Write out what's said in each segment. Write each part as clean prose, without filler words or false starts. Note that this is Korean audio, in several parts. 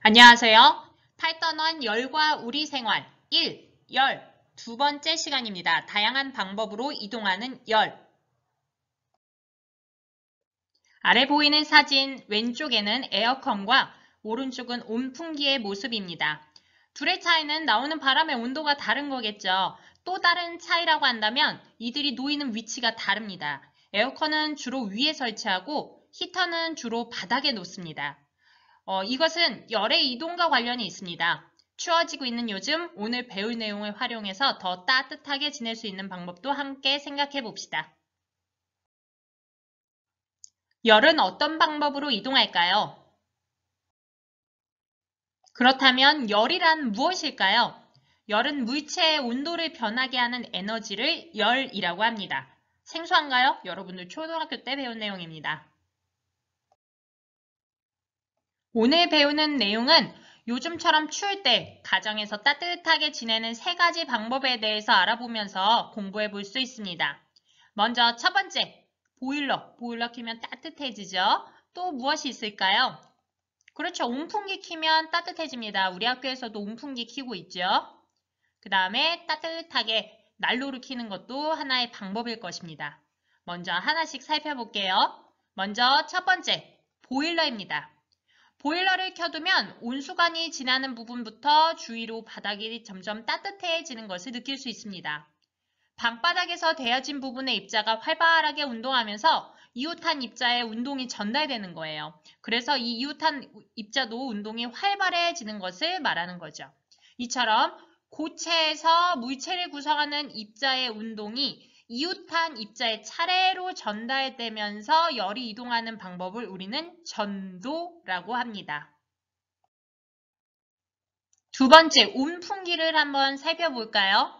안녕하세요. 파이썬1 열과 우리 생활 1. 열 두 번째 시간입니다. 다양한 방법으로 이동하는 열. 아래 보이는 사진 왼쪽에는 에어컨과 오른쪽은 온풍기의 모습입니다. 둘의 차이는 나오는 바람의 온도가 다른 거겠죠. 또 다른 차이라고 한다면 이들이 놓이는 위치가 다릅니다. 에어컨은 주로 위에 설치하고 히터는 주로 바닥에 놓습니다. 이것은 열의 이동과 관련이 있습니다. 추워지고 있는 요즘 오늘 배울 내용을 활용해서 더 따뜻하게 지낼 수 있는 방법도 함께 생각해 봅시다. 열은 어떤 방법으로 이동할까요? 그렇다면 열이란 무엇일까요? 열은 물체의 온도를 변하게 하는 에너지를 열이라고 합니다. 생소한가요? 여러분들 초등학교 때 배운 내용입니다. 오늘 배우는 내용은 요즘처럼 추울 때 가정에서 따뜻하게 지내는 3가지 방법에 대해서 알아보면서 공부해 볼 수 있습니다. 먼저 첫 번째, 보일러 켜면 따뜻해지죠? 또 무엇이 있을까요? 그렇죠. 온풍기 켜면 따뜻해집니다. 우리 학교에서도 온풍기 켜고 있죠? 그 다음에 따뜻하게 난로를 켜는 것도 하나의 방법일 것입니다. 먼저 하나씩 살펴볼게요. 먼저 첫 번째, 보일러입니다. 보일러를 켜두면 온수관이 지나는 부분부터 주위로 바닥이 점점 따뜻해지는 것을 느낄 수 있습니다. 방바닥에서 데워진 부분의 입자가 활발하게 운동하면서 이웃한 입자의 운동이 전달되는 거예요. 그래서 이 이웃한 입자도 운동이 활발해지는 것을 말하는 거죠. 이처럼 고체에서 물체를 구성하는 입자의 운동이 이웃한 입자의 차례로 전달되면서 열이 이동하는 방법을 우리는 전도라고 합니다. 두 번째, 온풍기를 한번 살펴볼까요?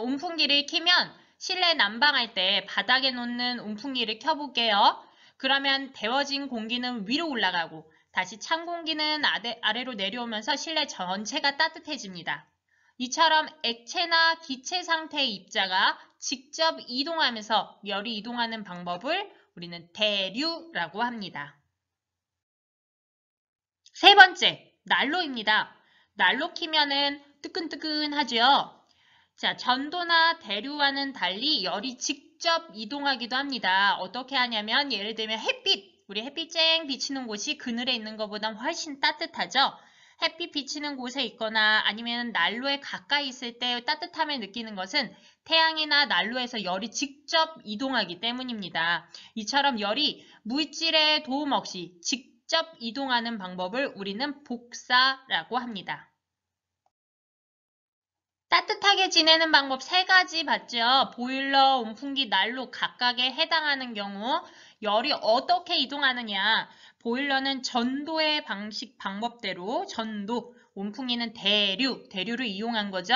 온풍기를 켜면 실내 난방할 때 바닥에 놓는 온풍기를 켜볼게요. 그러면 데워진 공기는 위로 올라가고 다시 찬 공기는 아래로 내려오면서 실내 전체가 따뜻해집니다. 이처럼 액체나 기체 상태의 입자가 직접 이동하면서 열이 이동하는 방법을 우리는 대류라고 합니다. 세 번째, 난로입니다. 난로 켜면은 뜨끈뜨끈하죠? 자, 전도나 대류와는 달리 열이 직접 이동하기도 합니다. 어떻게 하냐면 예를 들면 햇빛, 우리 햇빛 쨍 비치는 곳이 그늘에 있는 것보다 훨씬 따뜻하죠? 햇빛 비치는 곳에 있거나 아니면 난로에 가까이 있을 때 따뜻함을 느끼는 것은 태양이나 난로에서 열이 직접 이동하기 때문입니다. 이처럼 열이 물질의 도움 없이 직접 이동하는 방법을 우리는 복사라고 합니다. 따뜻하게 지내는 방법 3가지 봤죠? 보일러, 온풍기, 난로 각각에 해당하는 경우 열이 어떻게 이동하느냐? 보일러는 전도의 방법대로 전도, 온풍기는 대류를 이용한 거죠.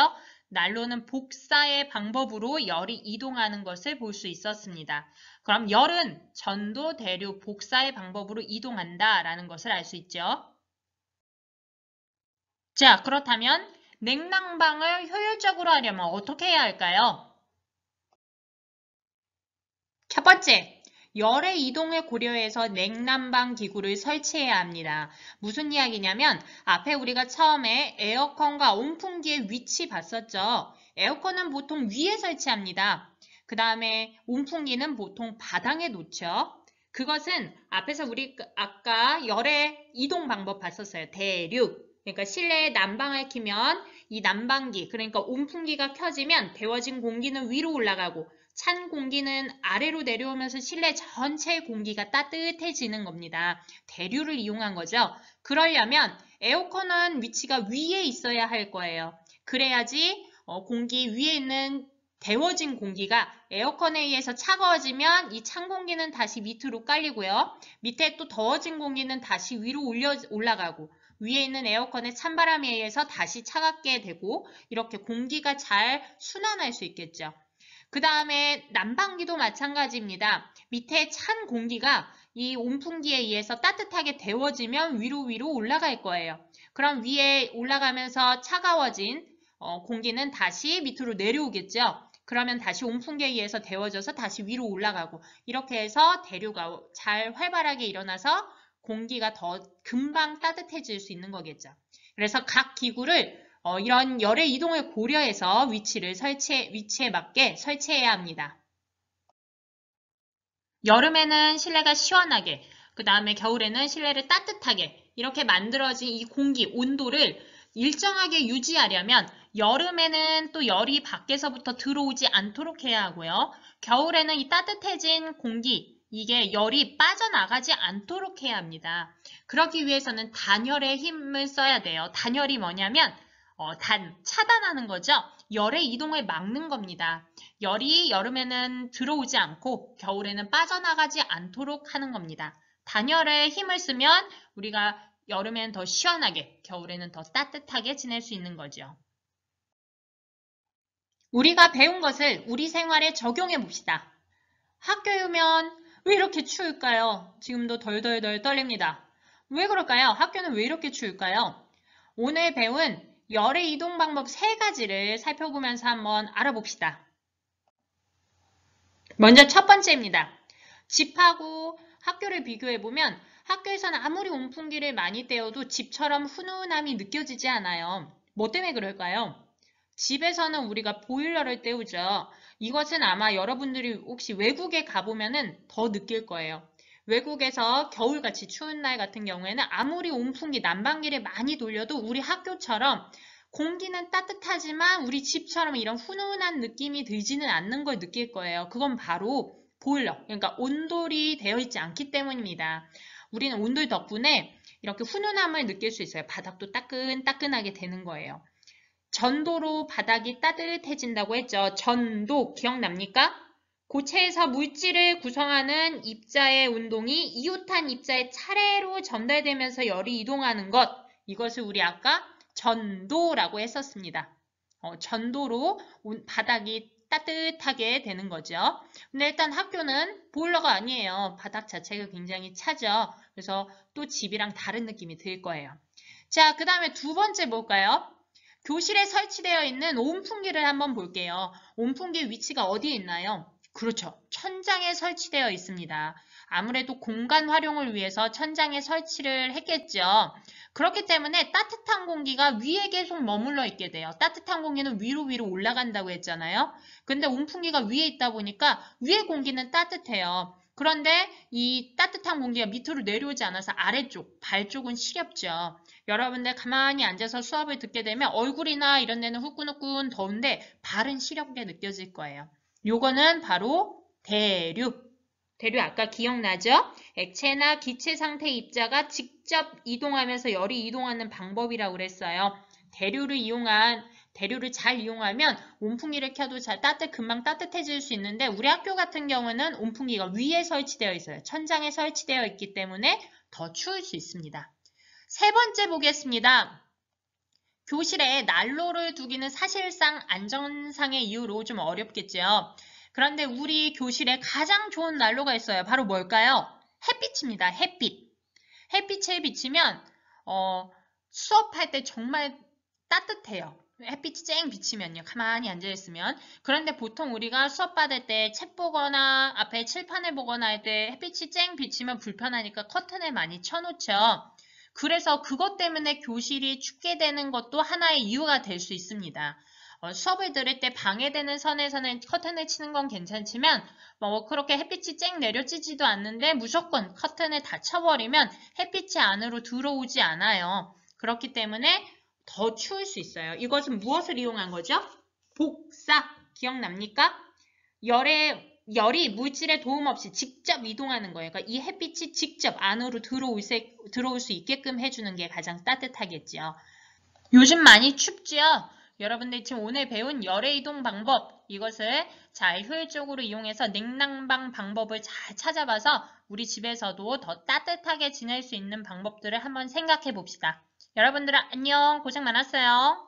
난로는 복사의 방법으로 열이 이동하는 것을 볼 수 있었습니다. 그럼 열은 전도, 대류, 복사의 방법으로 이동한다라는 것을 알 수 있죠. 자, 그렇다면 냉난방을 효율적으로 하려면 어떻게 해야 할까요? 첫 번째, 열의 이동을 고려해서 냉난방 기구를 설치해야 합니다. 무슨 이야기냐면 앞에 우리가 처음에 에어컨과 온풍기의 위치 봤었죠? 에어컨은 보통 위에 설치합니다. 그 다음에 온풍기는 보통 바닥에 놓죠. 그것은 앞에서 우리 아까 열의 이동 방법 봤었어요. 대류. 그러니까 실내에 난방을 켜면 이 난방기, 그러니까 온풍기가 켜지면 데워진 공기는 위로 올라가고 찬 공기는 아래로 내려오면서 실내 전체의 공기가 따뜻해지는 겁니다. 대류를 이용한 거죠. 그러려면 에어컨은 위치가 위에 있어야 할 거예요. 그래야지 공기 위에 있는 데워진 공기가 에어컨에 의해서 차가워지면 이 찬 공기는 다시 밑으로 깔리고요. 밑에 또 더워진 공기는 다시 위로 올라가고 위에 있는 에어컨의 찬바람에 의해서 다시 차갑게 되고 이렇게 공기가 잘 순환할 수 있겠죠. 그 다음에 난방기도 마찬가지입니다. 밑에 찬 공기가 이 온풍기에 의해서 따뜻하게 데워지면 위로 올라갈 거예요. 그럼 위에 올라가면서 차가워진 공기는 다시 밑으로 내려오겠죠. 그러면 다시 온풍기에 의해서 데워져서 다시 위로 올라가고 이렇게 해서 대류가 잘 활발하게 일어나서 공기가 더 금방 따뜻해질 수 있는 거겠죠. 그래서 각 기구를 이런 열의 이동을 고려해서 위치에 맞게 설치해야 합니다. 여름에는 실내가 시원하게, 그 다음에 겨울에는 실내를 따뜻하게 이렇게 만들어진 이 공기 온도를 일정하게 유지하려면 여름에는 또 열이 밖에서부터 들어오지 않도록 해야 하고요. 겨울에는 이 따뜻해진 공기, 이게 열이 빠져나가지 않도록 해야 합니다. 그러기 위해서는 단열에 힘을 써야 돼요. 단열이 뭐냐면 차단하는 거죠. 열의 이동을 막는 겁니다. 열이 여름에는 들어오지 않고 겨울에는 빠져나가지 않도록 하는 겁니다. 단열에 힘을 쓰면 우리가 여름에는 더 시원하게, 겨울에는 더 따뜻하게 지낼 수 있는 거죠. 우리가 배운 것을 우리 생활에 적용해 봅시다. 학교에 오면 왜 이렇게 추울까요? 지금도 덜덜덜 떨립니다. 왜 그럴까요? 학교는 왜 이렇게 추울까요? 오늘 배운 열의 이동 방법 3가지를 살펴보면서 한번 알아봅시다. 먼저 첫 번째입니다. 집하고 학교를 비교해보면 학교에서는 아무리 온풍기를 많이 떼어도 집처럼 훈훈함이 느껴지지 않아요. 뭐 때문에 그럴까요? 집에서는 우리가 보일러를 때우죠. 이것은 아마 여러분들이 혹시 외국에 가보면 더 느낄 거예요. 외국에서 겨울같이 추운 날 같은 경우에는 아무리 온풍기, 난방기를 많이 돌려도 우리 학교처럼 공기는 따뜻하지만 우리 집처럼 이런 훈훈한 느낌이 들지는 않는 걸 느낄 거예요. 그건 바로 보일러, 그러니까 온돌이 되어 있지 않기 때문입니다. 우리는 온돌 덕분에 이렇게 훈훈함을 느낄 수 있어요. 바닥도 따끈따끈하게 되는 거예요. 전도로 바닥이 따뜻해진다고 했죠. 전도 기억납니까? 고체에서 물질을 구성하는 입자의 운동이 이웃한 입자의 차례로 전달되면서 열이 이동하는 것, 이것을 우리 아까 전도라고 했었습니다. 전도로 바닥이 따뜻하게 되는 거죠. 근데 일단 학교는 보일러가 아니에요. 바닥 자체가 굉장히 차죠. 그래서 또 집이랑 다른 느낌이 들 거예요. 자, 그 다음에 두 번째 볼까요? 교실에 설치되어 있는 온풍기를 한번 볼게요. 온풍기 위치가 어디에 있나요? 그렇죠. 천장에 설치되어 있습니다. 아무래도 공간 활용을 위해서 천장에 설치를 했겠죠. 그렇기 때문에 따뜻한 공기가 위에 계속 머물러 있게 돼요. 따뜻한 공기는 위로 올라간다고 했잖아요. 근데 온풍기가 위에 있다 보니까 위에 공기는 따뜻해요. 그런데 이 따뜻한 공기가 밑으로 내려오지 않아서 아래쪽, 발 쪽은 시렵죠. 여러분들 가만히 앉아서 수업을 듣게 되면 얼굴이나 이런 데는 후끈후끈 더운데 발은 시렵게 느껴질 거예요. 요거는 바로 대류. 대류 아까 기억나죠? 액체나 기체 상태 입자가 직접 이동하면서 열이 이동하는 방법이라고 그랬어요. 대류를 잘 이용하면 온풍기를 켜도 금방 따뜻해질 수 있는데 우리 학교 같은 경우는 온풍기가 위에 설치되어 있어요. 천장에 설치되어 있기 때문에 더 추울 수 있습니다. 세 번째 보겠습니다. 교실에 난로를 두기는 사실상 안전상의 이유로 좀 어렵겠죠. 그런데 우리 교실에 가장 좋은 난로가 있어요. 바로 뭘까요? 햇빛입니다. 햇빛. 햇빛에 비치면 수업할 때 정말 따뜻해요. 햇빛이 쨍 비치면요. 가만히 앉아있으면. 그런데 보통 우리가 수업 받을 때 책 보거나 앞에 칠판을 보거나 할 때 햇빛이 쨍 비치면 불편하니까 커튼을 많이 쳐놓죠. 그래서 그것 때문에 교실이 춥게 되는 것도 하나의 이유가 될 수 있습니다. 수업을 들을 때 방해되는 선에서는 커튼을 치는 건 괜찮지만 그렇게 햇빛이 쨍 내려지지도 않는데 무조건 커튼을 다 쳐버리면 햇빛이 안으로 들어오지 않아요. 그렇기 때문에 더 추울 수 있어요. 이것은 무엇을 이용한 거죠? 복사. 기억납니까? 열이 물질의 도움 없이 직접 이동하는 거예요. 그러니까 이 햇빛이 직접 안으로 들어올 수 있게끔 해주는 게 가장 따뜻하겠죠. 요즘 많이 춥죠? 여러분들 지금 오늘 배운 열의 이동 방법, 이것을 잘 효율적으로 이용해서 냉난방 방법을 잘 찾아봐서 우리 집에서도 더 따뜻하게 지낼 수 있는 방법들을 한번 생각해 봅시다. 여러분들 안녕, 고생 많았어요.